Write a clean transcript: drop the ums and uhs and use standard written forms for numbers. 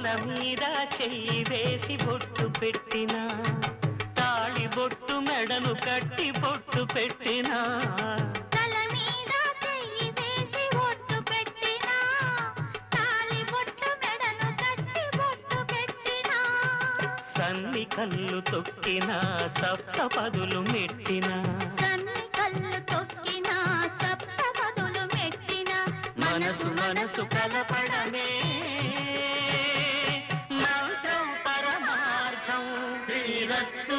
తల మీద చెయ్యి వేసి బొట్టు పెట్టినా తాళి బొట్టు మెడను కట్టి బొట్టు పెట్టినా సన్ని కళ్ళు తొక్కినా సప్త పదులు మెట్టినా మనసు మనసు కలపడమే మంత్రం పరమార్థం శ్రీరస్తు